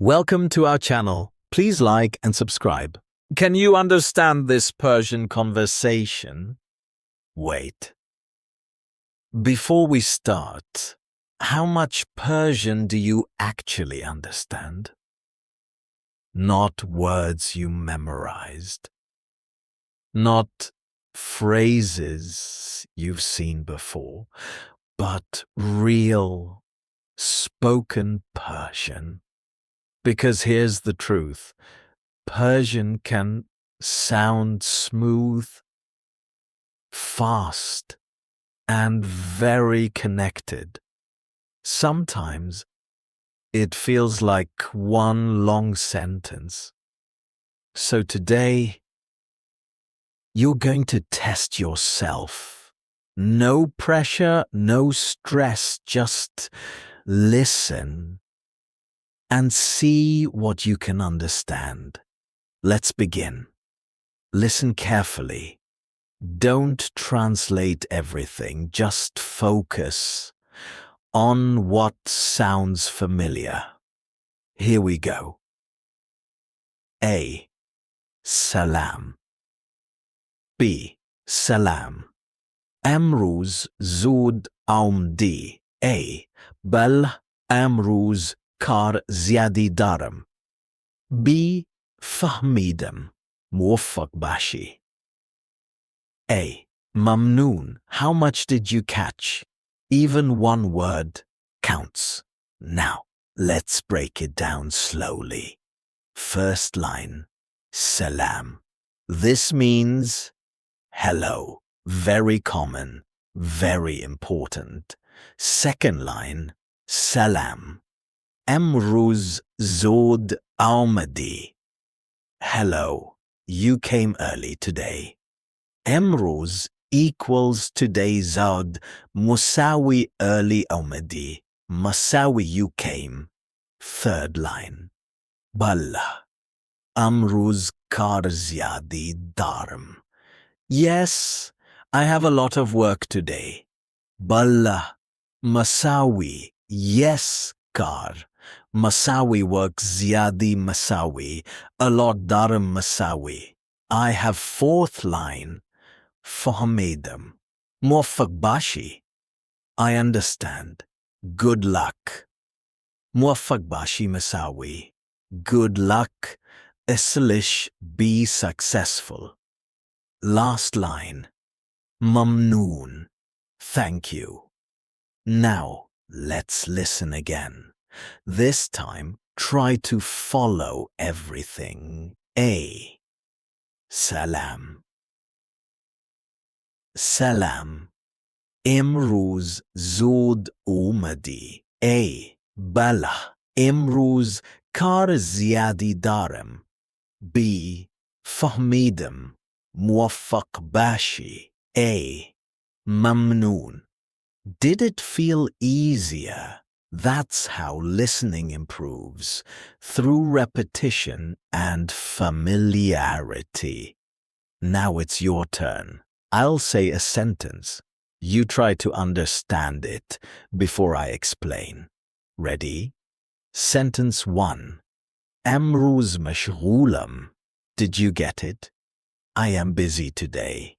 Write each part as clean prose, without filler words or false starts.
Welcome to our channel. Please like and subscribe. Can you understand this Persian conversation? Wait. Before we start, how much Persian do you actually understand? Not words you memorized. Not phrases you've seen before, but real spoken Persian. Because here's the truth. Persian can sound smooth, fast, and very connected. Sometimes it feels like one long sentence. So today, you're going to test yourself. No pressure, no stress, just listen and see what you can understand. Let's begin. Listen carefully. Don't translate everything, just focus on what sounds familiar. Here we go. A. Salam. B. Salam. Amruz zud aumdi. A. Bal amruz kar ziyadi daram. B. Fahmidam. Muwaffaq bashi. A. Mamnoon. How much did you catch? Even one word counts. Now, let's break it down slowly. First line, salam. This means hello. Very common, very important. Second line, salam. Amruz zod aumadi. Hello, you came early today. Amruz equals today zod, musawi early aumadi, masawi you came. Third line, balla. Amruz kar zyadi daram. Yes, I have a lot of work today. Balla. Masawi. Yes, kar. Masawi work ziyadi masawi. A lot daram masawi. I have fourth line. Fahmedam. Muwaffaq bashi. I understand. Good luck. Muwaffaq bashi masawi. Good luck. Islish be successful. Last line. Mamnoon. Thank you. Now, let's listen again. This time, try to follow everything. A. Salam. Salam. Imruz zud umadi. A. Bala. Imruz kar ziyadi daram. B. Fahmidam. Muwaffaq bashi. A. Mamnoon. Did it feel easier? That's how listening improves, through repetition and familiarity. Now it's your turn. I'll say a sentence. You try to understand it before I explain. Ready? Sentence 1. Amruz mashghulam. Did you get it? I am busy today.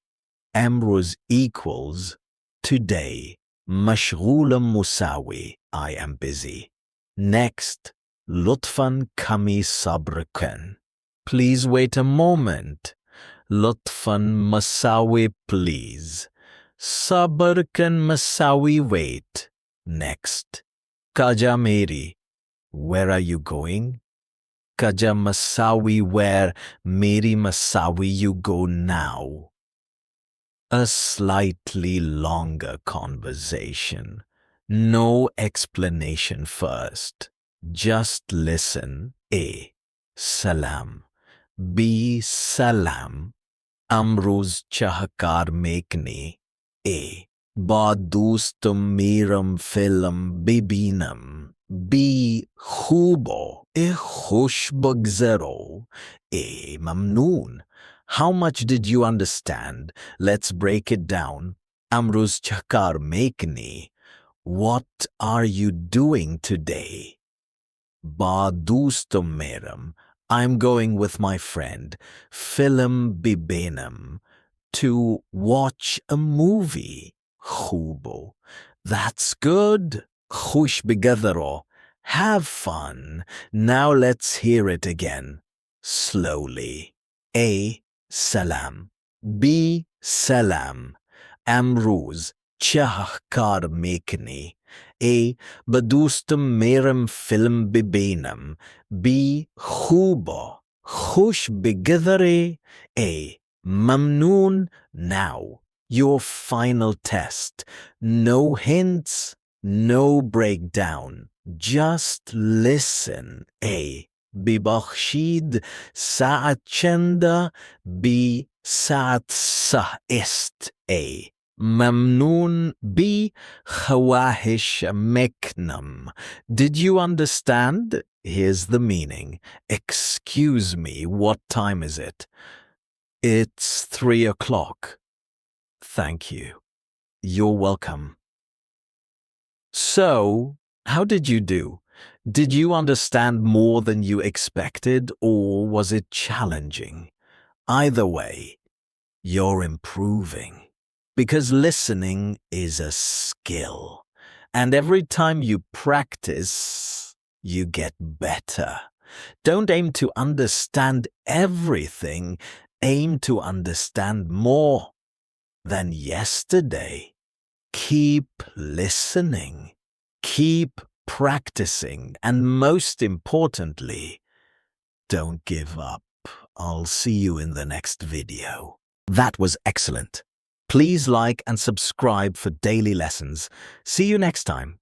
Amruz equals today. Mashghulam musawi. I am busy. Next, lutfan kami sabrkan. Please wait a moment. Lutfan masawi please. Sabrkan masawi wait. Next, kaja meri. Where are you going? Kaja masawi where, meri masawi you go now. A slightly longer conversation. No explanation first. Just listen. A. Salam. B. Salam. Amruz chahkar mekni. A. Badustum miram film bibinam. B. Hubo. Khush bagzaro. A. Mamnoon. How much did you understand? Let's break it down. Amruz chakar mekni. What are you doing today? ba dostum meram. I'm going with my friend, film bibenam, to watch a movie. Hubo. That's good. Khush bigadaro. Have fun. Now let's hear it again. Slowly. A. Salam. B. Salam. Amruz. Chah kar mekni. A. Badustum meram film bibenam. B. Khuba. Khush bigadare. A. Mamnoon. Now, your final test. No hints, no breakdown. Just listen. A. ببخشید ساعت چنده. B. ساعت سه است. A. ممنون. B. خواهش میکنم. Did you understand? Here's the meaning. Excuse me, what time is it? It's 3 o'clock. Thank you. You're welcome. So, how did you do? Did you understand more than you expected, or was it challenging? Either way, you're improving. Because listening is a skill. And every time you practice, you get better. Don't aim to understand everything. Aim to understand more than yesterday. Keep listening. Keep practicing. And most importantly, don't give up. I'll see you in the next video. That was excellent. Please like and subscribe for daily lessons. See you next time.